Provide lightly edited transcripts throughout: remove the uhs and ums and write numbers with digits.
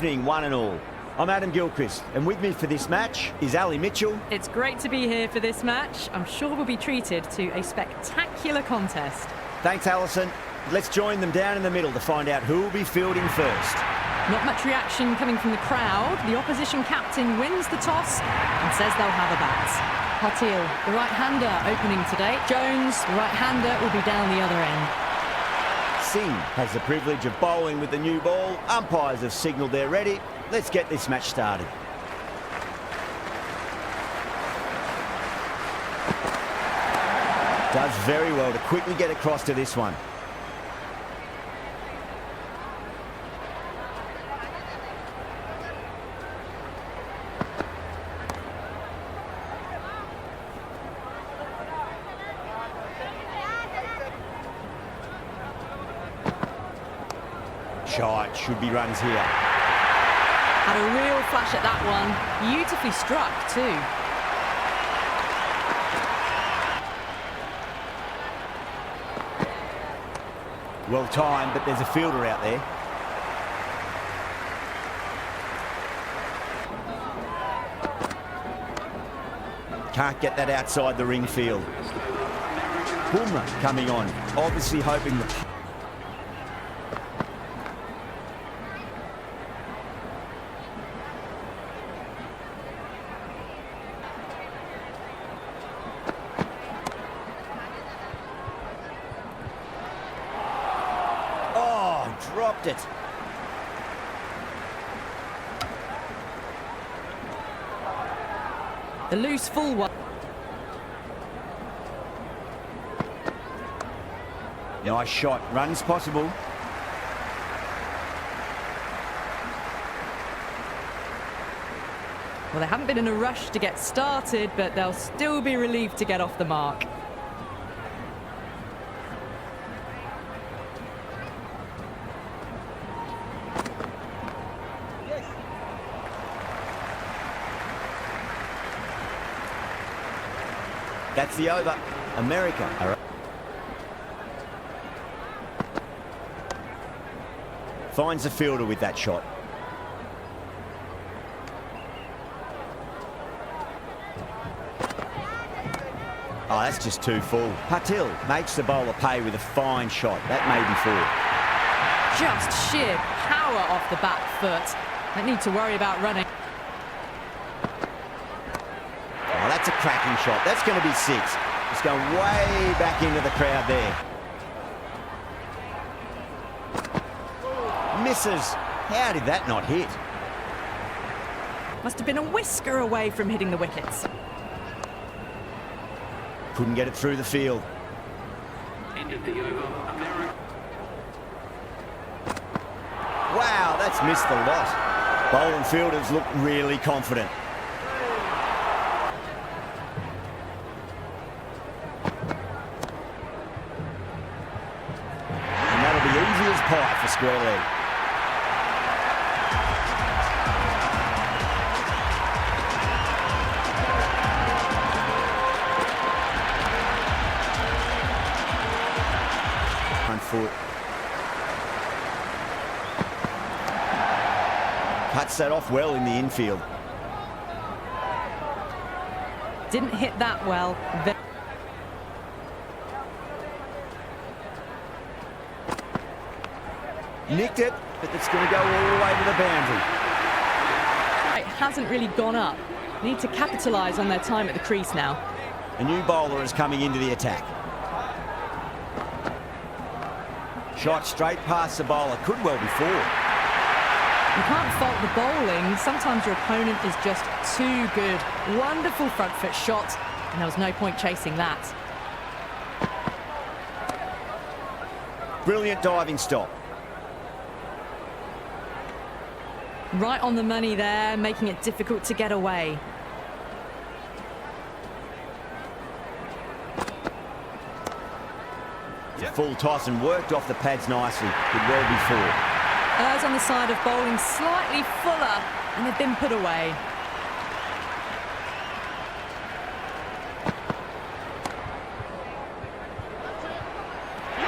evening, one and all. I'm Adam Gilchrist, and with me for this match is Ali Mitchell. It's great to be here for this match. I'm sure we'll be treated to a spectacular contest. Thanks, Alison. Let's join them down in the middle to find out who will be fielding first. Not much reaction coming from the crowd. The opposition captain wins the toss and says they'll have a bat. Patel, the right-hander, opening today. Jones, the right-hander, will be down the other end. Singh has the privilege of bowling with the new ball. Umpires have signalled they're ready. Let's get this match started. Does very well to quickly get across to this one. Shot, should be runs here. Had a real flash at that one. Beautifully struck too. Well timed, but there's a fielder out there. Can't get that outside the ring field. Bumrah coming on, obviously hoping the... Dropped it. The loose full one. Nice shot. Runs possible. Well, they haven't been in a rush to get started, but they'll still be relieved to get off the mark. That's the over. America. Finds the fielder with that shot. Oh, that's just too full. Patel makes the bowler pay with a fine shot. That may be four. Just sheer power off the back foot. Don't need to worry about running. Oh, that's a cracking shot. That's going to be six. It's going way back into the crowd there. Misses. How did that not hit? Must have been a whisker away from hitting the wickets. Couldn't get it through the field. End of the over, America. Wow, that's missed the lot. Bowling fielders look really confident. And that'll be easy as pie for square leg. Foot. Cuts that off well in the infield. Didn't hit that well. Nicked it, but it's going to go all the way to the boundary. It hasn't really gone up. Need to capitalise on their time at the crease now. A new bowler is coming into the attack. Shot straight past the bowler, could well be four. You can't fault the bowling. Sometimes your opponent is just too good. Wonderful front foot shot, and there was no point chasing that. Brilliant diving stop. Right on the money there, making it difficult to get away. Full toss and worked off the pads nicely. Could well be four. Errs on the side of bowling slightly fuller, and they've been put away.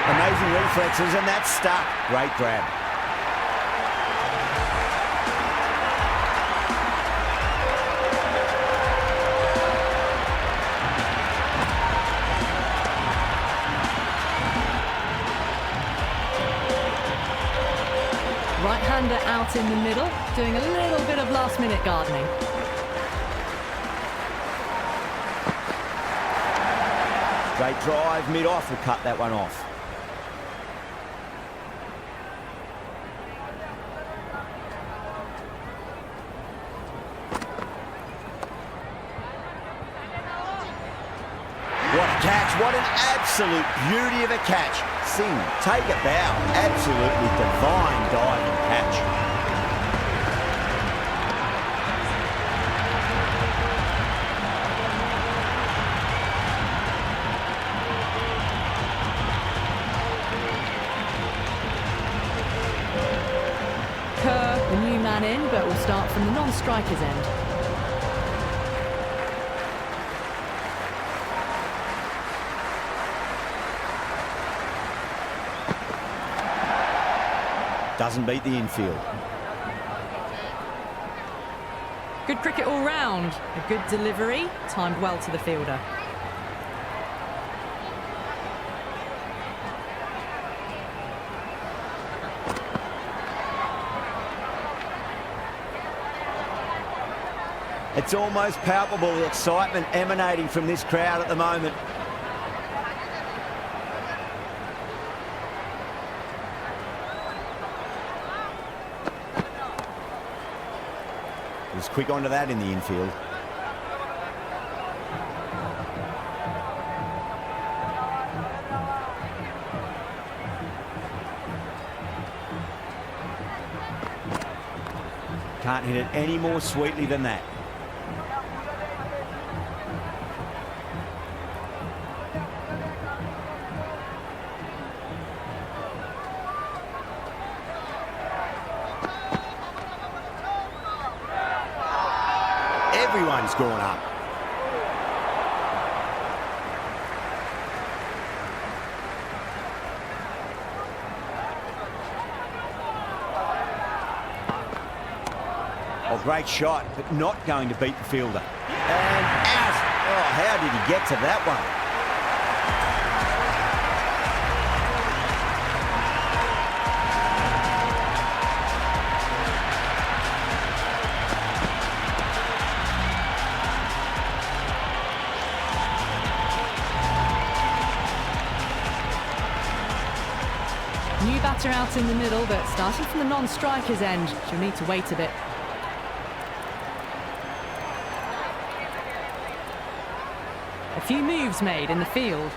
Amazing reflexes, and that's stuck. Great grab. out in the middle, doing a little bit of last-minute gardening. Straight drive, mid-off will cut that one off. What a catch, what an absolute beauty of a catch. Singh, take a bow, absolutely divine diving catch. The new man in, but will start from the non-striker's end. Doesn't beat the infield. Good cricket all round. A good delivery, timed well to the fielder. It's almost palpable, the excitement emanating from this crowd at the moment. He was quick onto that in the infield. Can't hit it any more sweetly than that. Everyone's gone up. Oh, great shot, but not going to beat the fielder. And out. Oh, how did he get to that one? New batter out in the middle, but starting from the non-striker's end. She'll need to wait a bit. A few moves made in the field.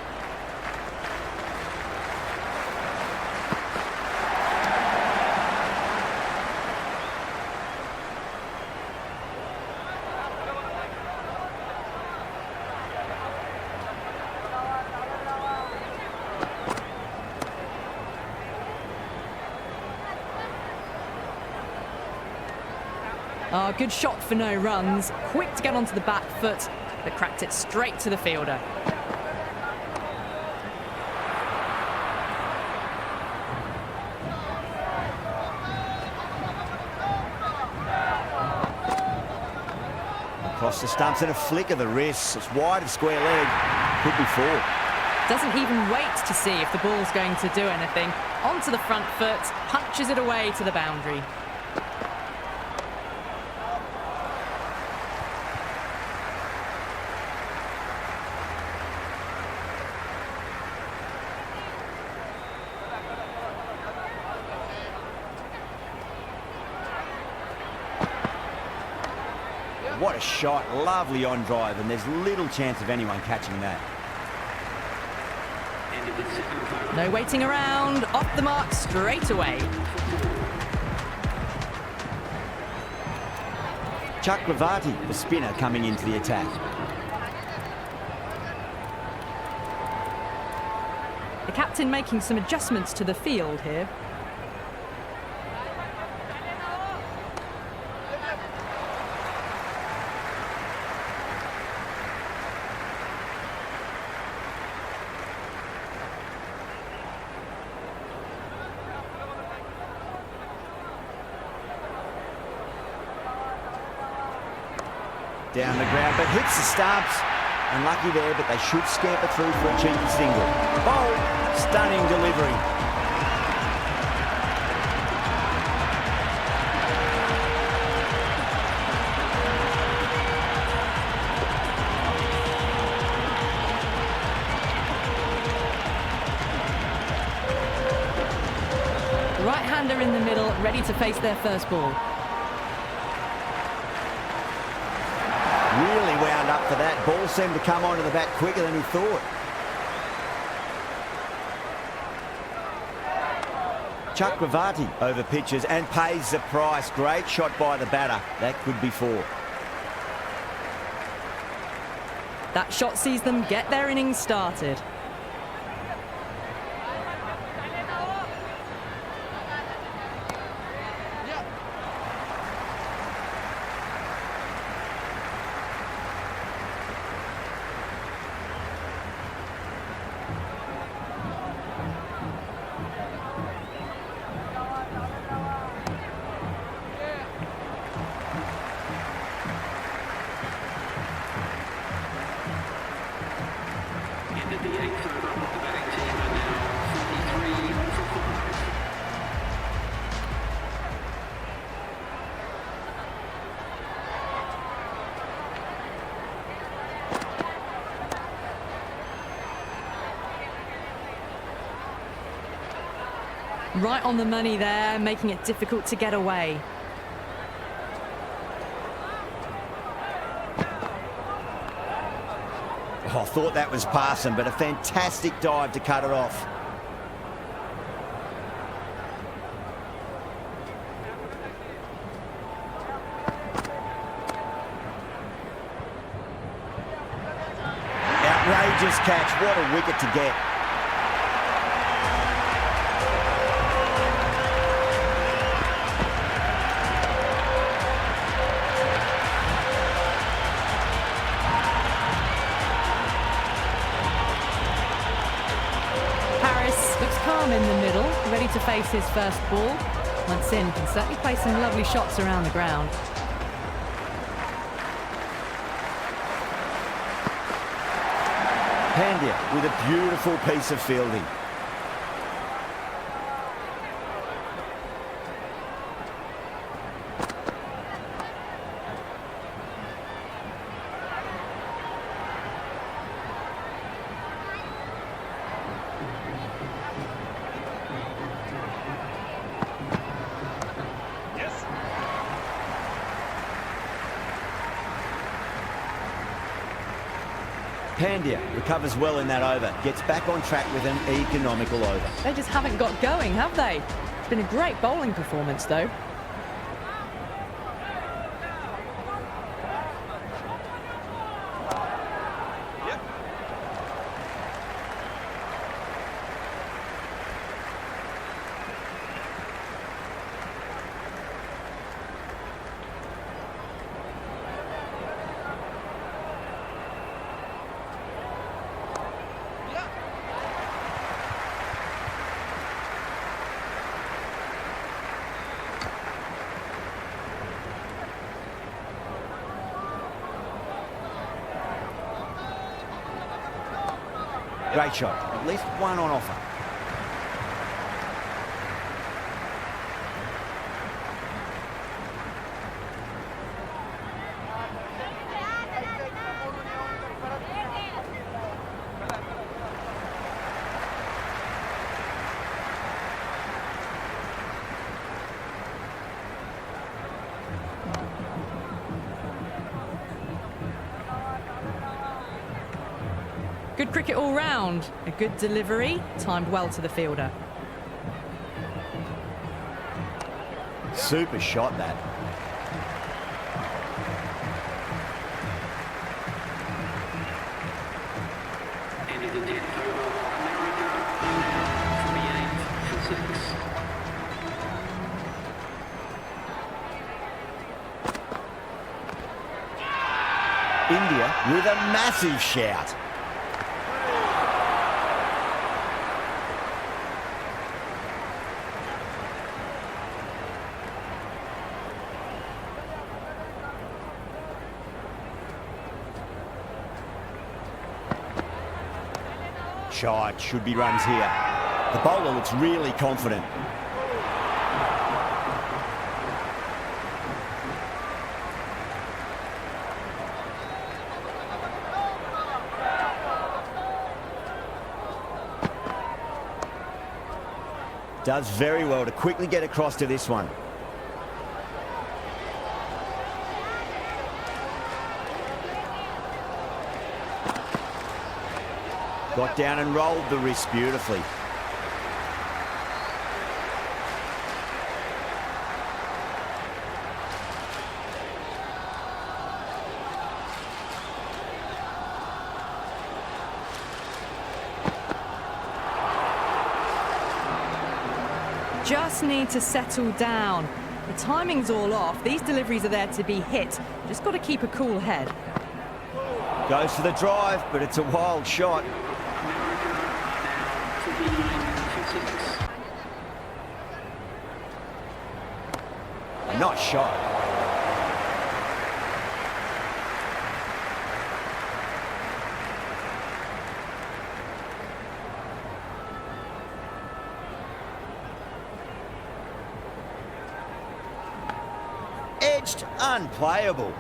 Oh, good shot for no runs. Quick to get onto the back foot, but cracked it straight to the fielder. Across the stumps and a flick of the wrist. It's wide of square leg. Could be four. Doesn't even wait to see if the ball's going to do anything. Onto the front foot, punches it away to the boundary. What a shot, lovely on drive, and there's little chance of anyone catching that. No waiting around, off the mark straight away. Chakravarti, the spinner, coming into the attack. The captain making some adjustments to the field here. Down the ground, but hits the stumps. Unlucky there, but they should scamper through for a cheeky single. Bold, stunning delivery. ready to face their first ball. Really wound up for that. Ball seemed to come onto the bat quicker than he thought. Chakravarti over pitches and pays the price. Great shot by the batter. That could be 4. That shot sees them get their innings started. Ended the 8th over. The batting team are now 43 for 5. Right on the money there, making it difficult to get away. Oh, I thought that was passing, but a fantastic dive to cut it off. Outrageous catch. What a wicket to get. Looks calm in the middle, ready to face his first ball. Once in, can certainly play some lovely shots around the ground. Pandya with a beautiful piece of fielding. Pandya recovers well in that over, gets back on track with an economical over. They just haven't got going, have they? It's been a great bowling performance, though. Great shot. At least one on offer. Good cricket all round. A good delivery, timed well to the fielder. Super shot, that. Ended the 10th over. America 48 for 6. India with a massive shout. Shot, should be runs here. The bowler looks really confident. Does very well to quickly get across to this one. Got down and rolled the wrist beautifully. Just need to settle down. The timing's all off. These deliveries are there to be hit. Just got to keep a cool head. Goes for the drive, but it's a wild shot. Not shot. Edged, unplayable.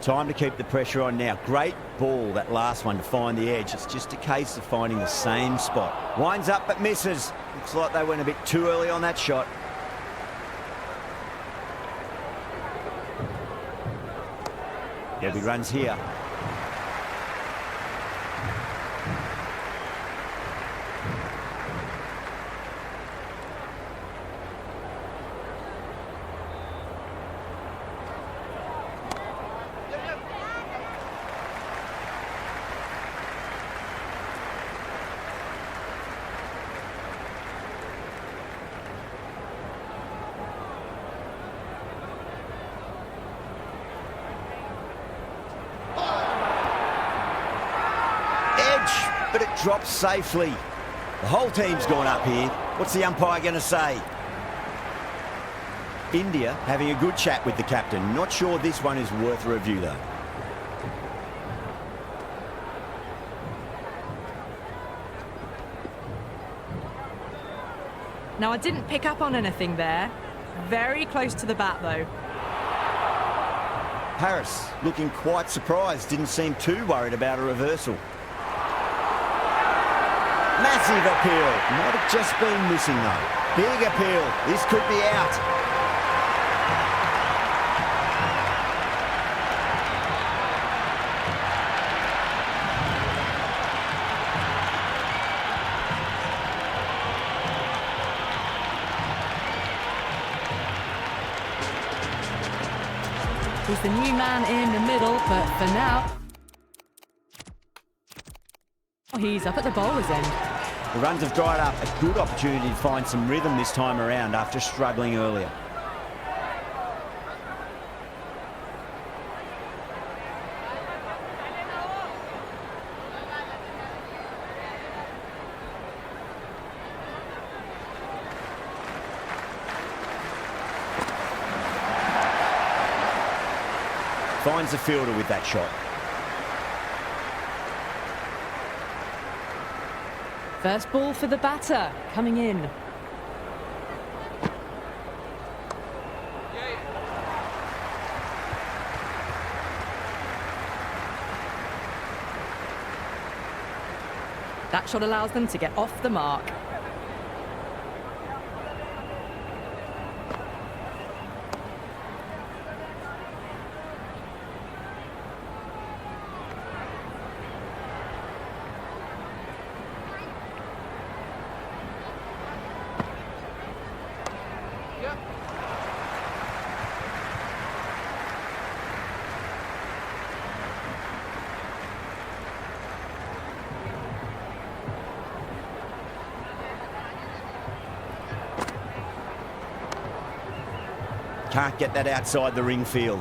Time to keep the pressure on now. Great ball, that last one, to find the edge. It's just a case of finding the same spot. Winds up but misses. Looks like they went a bit too early on that shot. Heavy runs here. But it drops safely. The whole team's gone up here. What's the umpire going to say? India having a good chat with the captain. Not sure this one is worth a review, though. Now, I didn't pick up on anything there. Very close to the bat, though. Harris looking quite surprised. Didn't seem too worried about a reversal. Massive appeal. Might have just been missing, though. Big appeal. This could be out. He's the new man in the middle, but for now, he's up at the bowler's end. The runs have dried up. A good opportunity to find some rhythm this time around after struggling earlier. Finds the fielder with that shot. First ball for the batter, coming in. That shot allows them to get off the mark. Can't get that outside the ring field.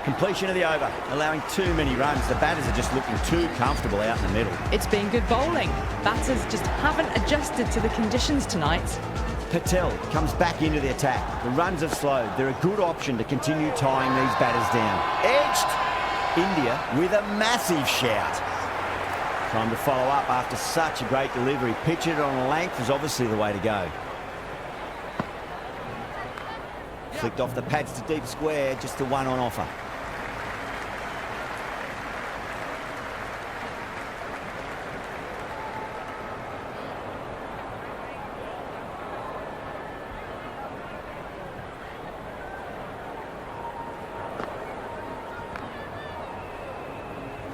Completion of the over, allowing too many runs. The batters are just looking too comfortable out in the middle. It's been good bowling. Batters just haven't adjusted to the conditions tonight. Patel comes back into the attack. The runs have slowed. They're a good option to continue tying these batters down. Edged! India with a massive shout. Time to follow up after such a great delivery. Pitch it on length is obviously the way to go. Flicked off the pads to deep square, just the one on offer.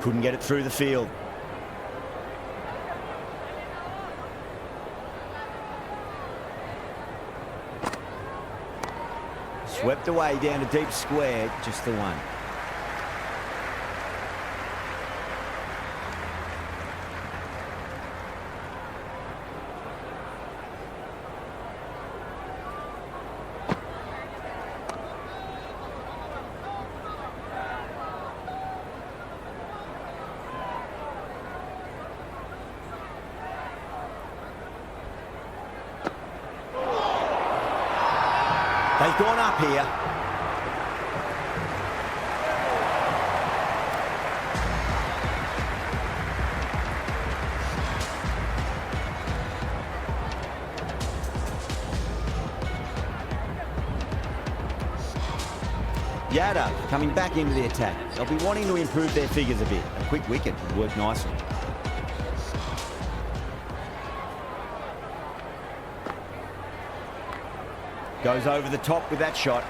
Couldn't get it through the field. Swept away down to deep square, just the one. They've gone up here. Yadav coming back into the attack. They'll be wanting to improve their figures a bit. A quick wicket would work nicely. Goes over the top with that shot.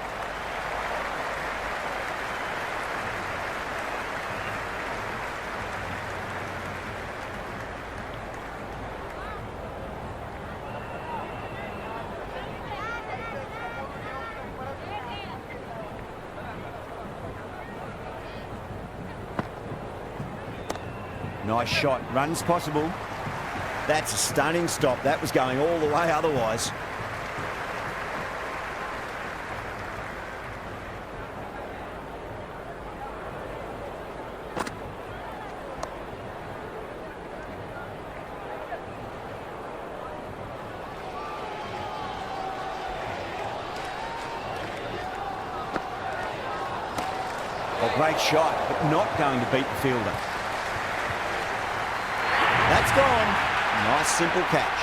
Nice shot. Runs possible. That's a stunning stop. That was going all the way otherwise. A great shot, but not going to beat the fielder. That's gone. Nice, simple catch.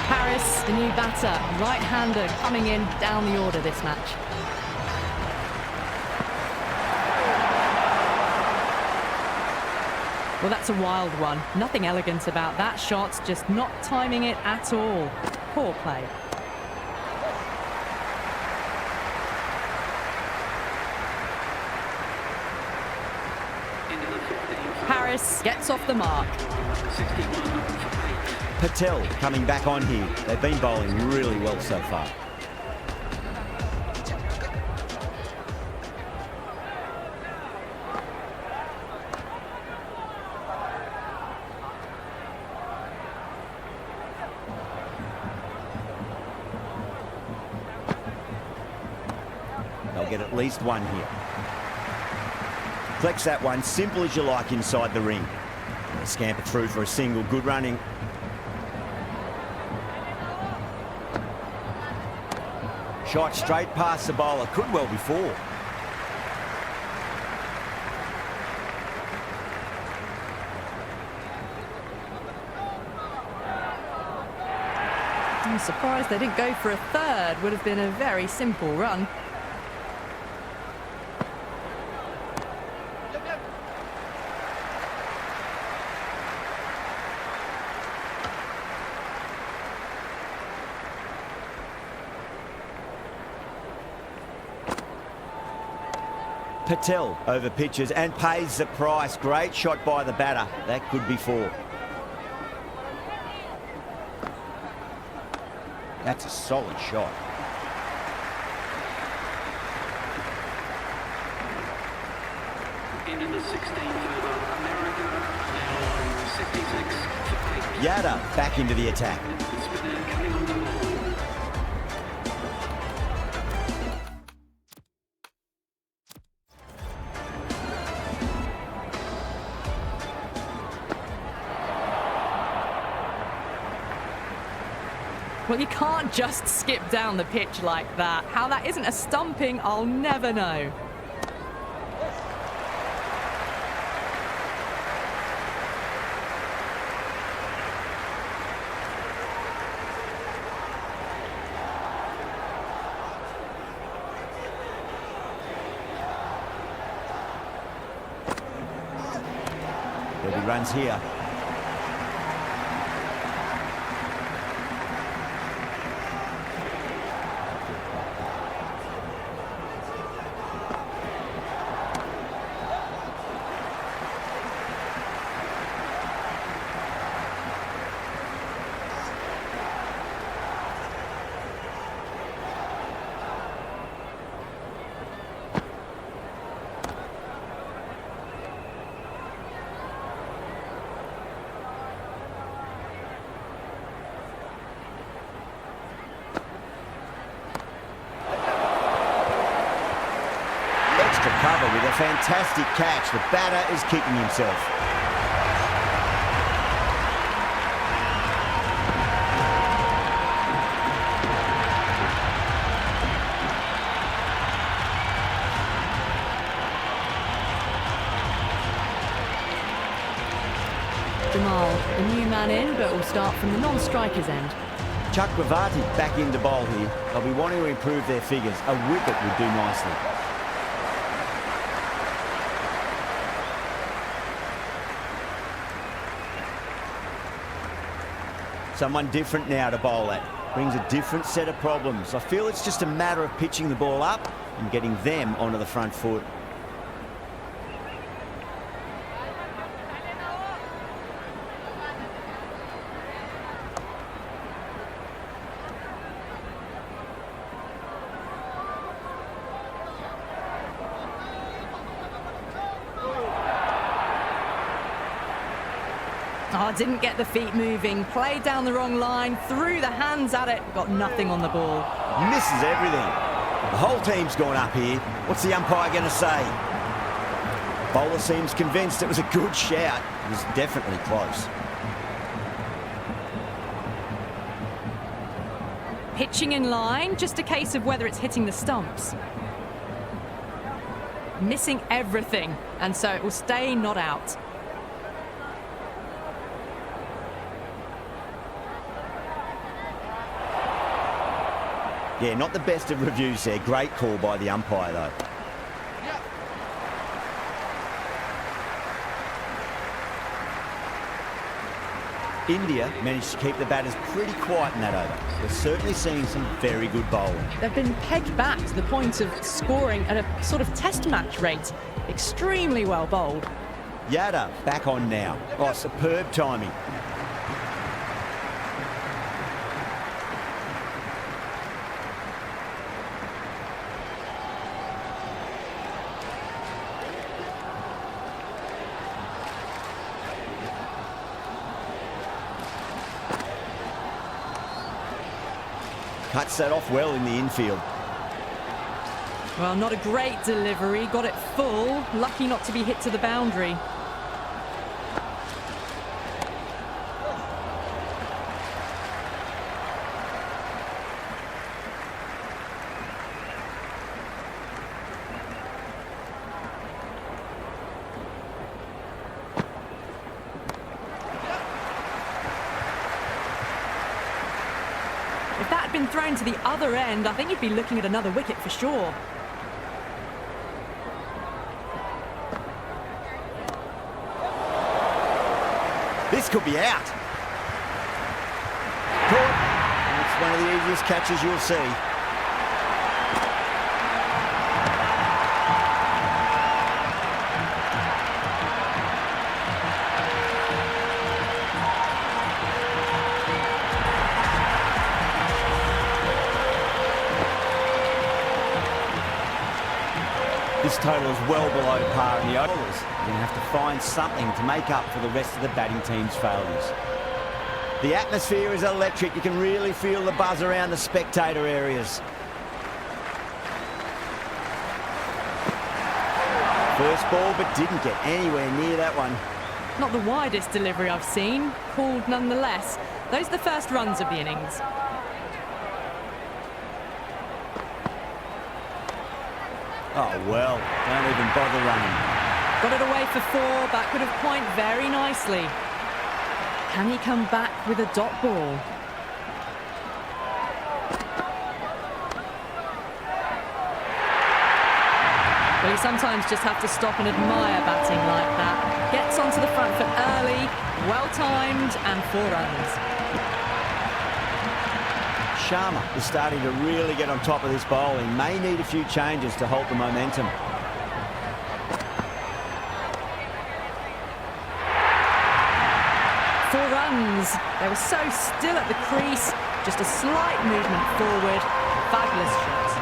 Harris, the new batter, right-hander coming in down the order this match. Well, that's a wild one. Nothing elegant about that shot, just not timing it at all. Poor play. Harris gets off the mark. Patel coming back on here. They've been bowling really well so far. They'll get at least one here. Flex that one, simple as you like inside the ring. And they scamper through for a single, good running. Shot straight past the bowler, could well be four. I'm surprised they didn't go for a third. Would have been a very simple run. Patel over pitches and pays the price. Great shot by the batter. That could be four. That's a solid shot. Into the 16th over America, now 66 for 8. Yadav back into the attack. Spinner coming on the ball. Well, you can't just skip down the pitch like that. How that isn't a stumping, I'll never know. There'll be runs here. Extra cover with a fantastic catch. The batter is kicking himself. Jamal, a new man in, but will start from the non-striker's end. Chakravarti back into bowl here. They'll be wanting to improve their figures. A wicket would do nicely. Someone different now to bowl at. Brings a different set of problems. I feel it's just a matter of pitching the ball up and getting them onto the front foot. Oh, didn't get the feet moving, played down the wrong line, threw the hands at it, got nothing on the ball. Misses everything. The whole team's gone up here. What's the umpire going to say? Bowler seems convinced it was a good shout. It was definitely close. Pitching in line, just a case of whether it's hitting the stumps. Missing everything, and so it will stay not out. Yeah, not the best of reviews there. Great call by the umpire, though. India managed to keep the batters pretty quiet in that over. We're certainly seeing some very good bowling. They've been pegged back to the point of scoring at a sort of test match rate. Extremely well bowled. Yadav back on now. Oh, superb timing. Cuts that off well in the infield. Well, not a great delivery, got it full, lucky not to be hit to the boundary. If that had been thrown to the other end, I think you'd be looking at another wicket for sure. This could be out. Caught. It's one of the easiest catches you'll see. This total is well below par in the overs. You're going to have to find something to make up for the rest of the batting team's failures. The atmosphere is electric. You can really feel the buzz around the spectator areas. First ball, but didn't get anywhere near that one. Not the widest delivery I've seen, called nonetheless. Those are the first runs of the innings. Oh, well, don't even bother running. Got it away for 4, backward of point very nicely. Can he come back with a dot ball? Well, you sometimes just have to stop and admire batting like that. Gets onto the front foot early, well-timed, and 4 runs. Sharma is starting to really get on top of this bowling. May need a few changes to hold the momentum. Four runs. They were so still at the crease. Just a slight movement forward. Fabulous shot.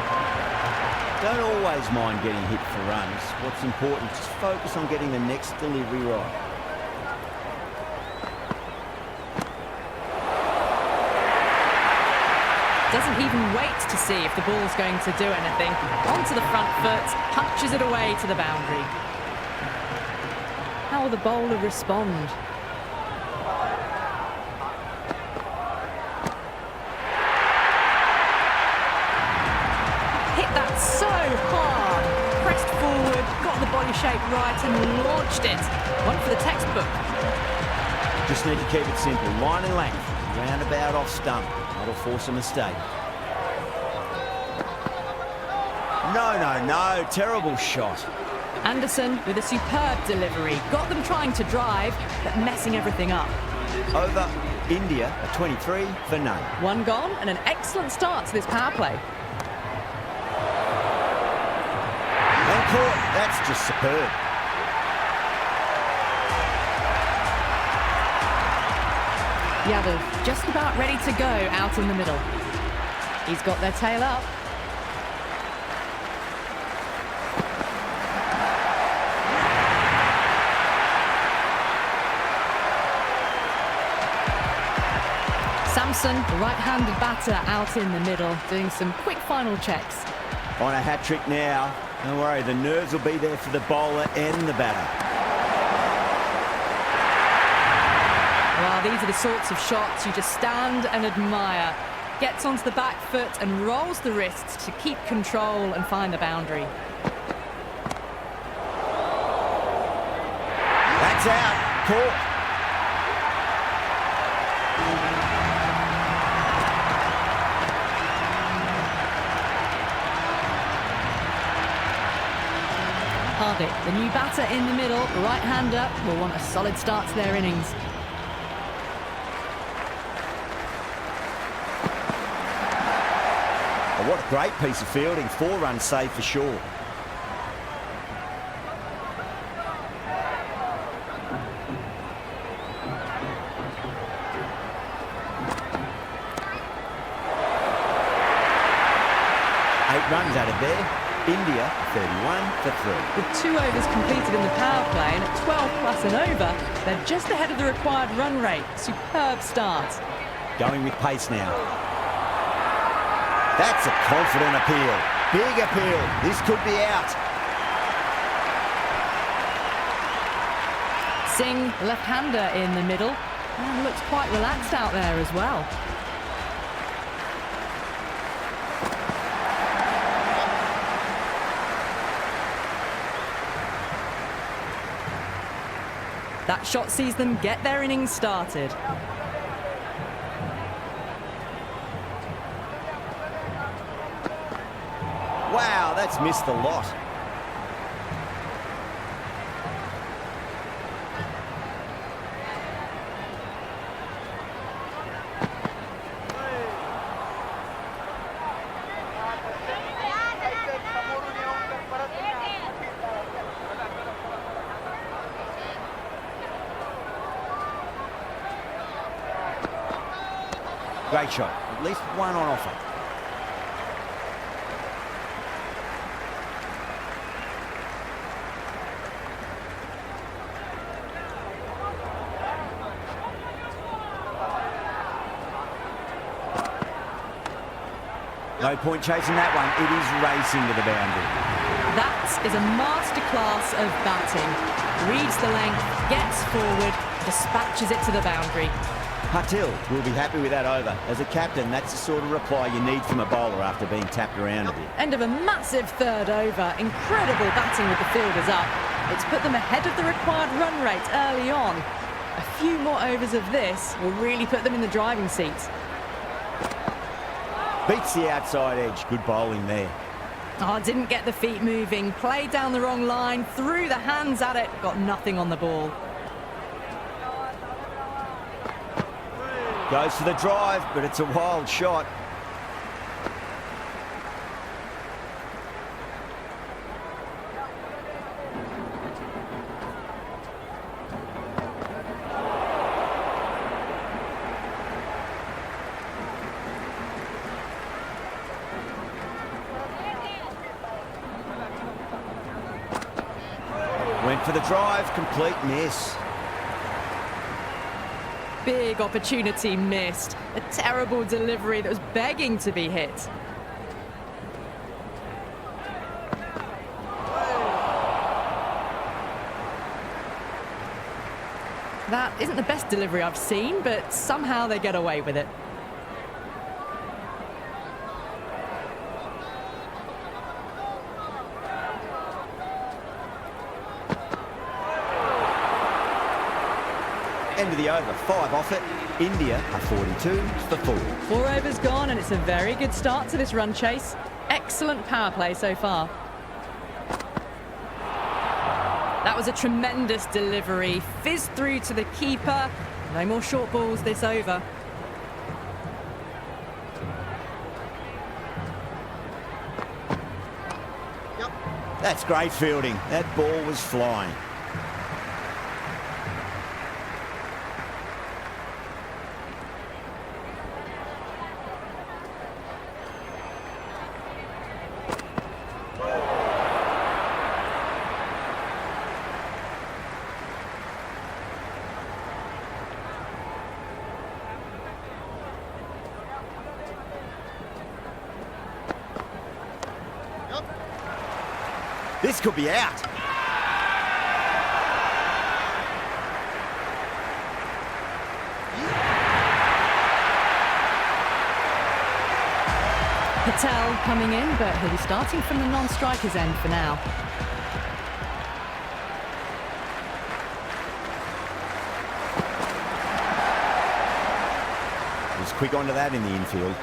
Don't always mind getting hit for runs. What's important is just focus on getting the next delivery right. Doesn't even wait to see if the ball's going to do anything. Onto the front foot, punches it away to the boundary. How will the bowler respond? Hit that so hard. Pressed forward, got the body shape right and launched it. One for the textbook. Just need to keep it simple. Line and length. Roundabout off stump. That'll force a mistake. No. Terrible shot. Anderson with a superb delivery. Got them trying to drive, but messing everything up. Over India, a 23 for none. 1 gone and an excellent start to this power play. And caught. That's just superb. Yadav just about ready to go out in the middle. He's got their tail up. Samson, the right-handed batter, out in the middle, doing some quick final checks. On a hat-trick now. Don't worry, the nerves will be there for the bowler and the batter. Well, these are the sorts of shots you just stand and admire. Gets onto the back foot and rolls the wrists to keep control and find the boundary. That's out. Caught. Hardik, the new batter in the middle, right-hander, will want a solid start to their innings. Oh, what a great piece of fielding. 4 runs saved for sure. Runs out of there. India 31 for 3. With 2 overs completed in the power play and at 12 plus and over, they're just ahead of the required run rate. Superb start. Going with pace now. That's a confident appeal. Big appeal. This could be out. Singh, left-hander in the middle, and looks quite relaxed out there as well. That shot sees them get their innings started. Wow, that's missed the lot. Great shot. At least one on offer. No point chasing that one. It is racing to the boundary. That is a masterclass of batting. Reads the length, gets forward, dispatches it to the boundary. Patel will be happy with that over. As a captain, that's the sort of reply you need from a bowler after being tapped around a bit. End of a massive third over. Incredible batting with the fielders up. It's put them ahead of the required run rate early on. A few more overs of this will really put them in the driving seat. Beats the outside edge. Good bowling there. Oh, didn't get the feet moving. Played down the wrong line. Threw the hands at it. Got nothing on the ball. Goes for the drive, but it's a wild shot. Went for the drive, complete miss. Big opportunity missed. A terrible delivery that was begging to be hit. That isn't the best delivery I've seen, but somehow they get away with it. End of the over, 5 off it. India are 42 for 4. 4 overs gone, and it's a very good start to this run chase. Excellent power play so far. That was a tremendous delivery. Fizzed through to the keeper. No more short balls this over. That's great fielding. That ball was flying. This could be out. Patel coming in, but he'll be starting from the non-striker's end for now. He's quick onto that in the infield.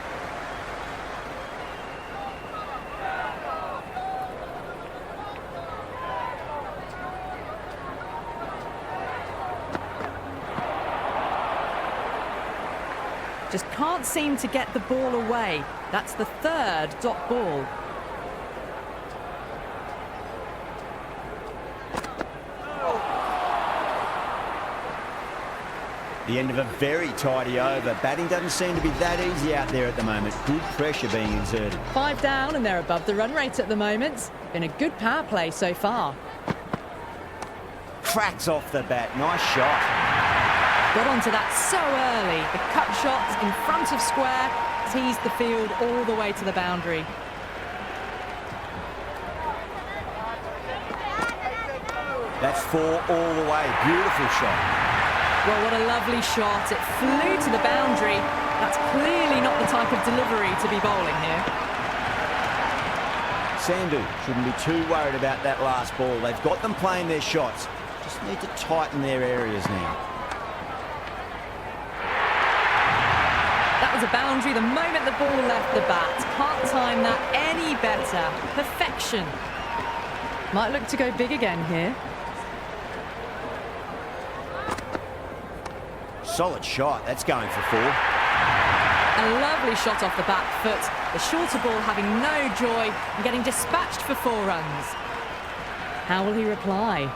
Just can't seem to get the ball away. That's the third dot ball. The end of a very tidy over. Batting doesn't seem to be that easy out there at the moment. Good pressure being exerted. 5 down and they're above the run rate at the moment. Been a good power play so far. Cracks off the bat. Nice shot. Got onto that so early. The cut shot in front of square teased the field all the way to the boundary. That's 4 all the way. Beautiful shot. Well, what a lovely shot. It flew to the boundary. That's clearly not the type of delivery to be bowling here. Sandhu shouldn't be too worried about that last ball. They've got them playing their shots. Just need to tighten their areas now. That was a boundary the moment the ball left the bat. Can't time that any better. Perfection. Might look to go big again here. Solid shot. That's going for 4. A lovely shot off the back foot. The shorter ball having no joy and getting dispatched for 4 runs. How will he reply?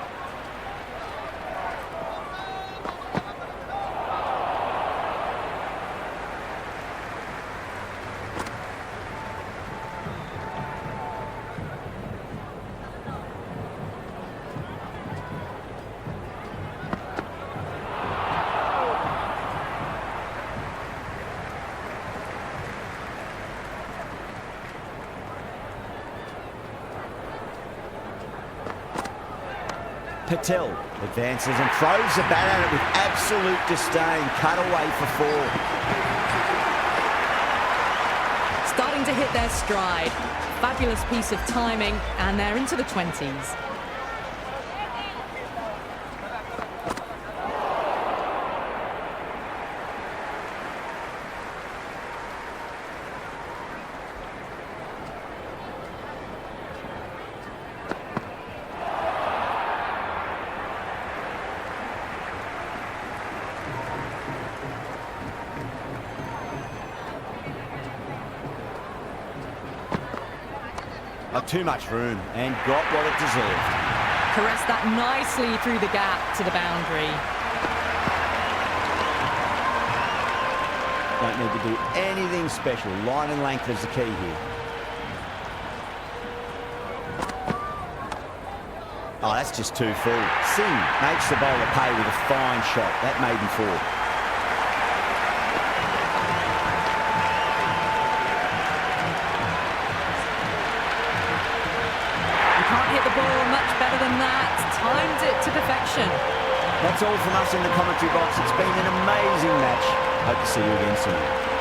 Patel advances and throws the bat at it with absolute disdain. Cut away for 4. Starting to hit their stride. Fabulous piece of timing, and they're into the 20s. Too much room and got what it deserved. Caressed that nicely through the gap to the boundary. Don't need to do anything special. Line and length is the key here. Oh, that's just too full. Singh makes the bowler pay with a fine shot. That made him 4. Timed it to perfection. That's all from us in the commentary box. It's been an amazing match. Hope to see you again soon.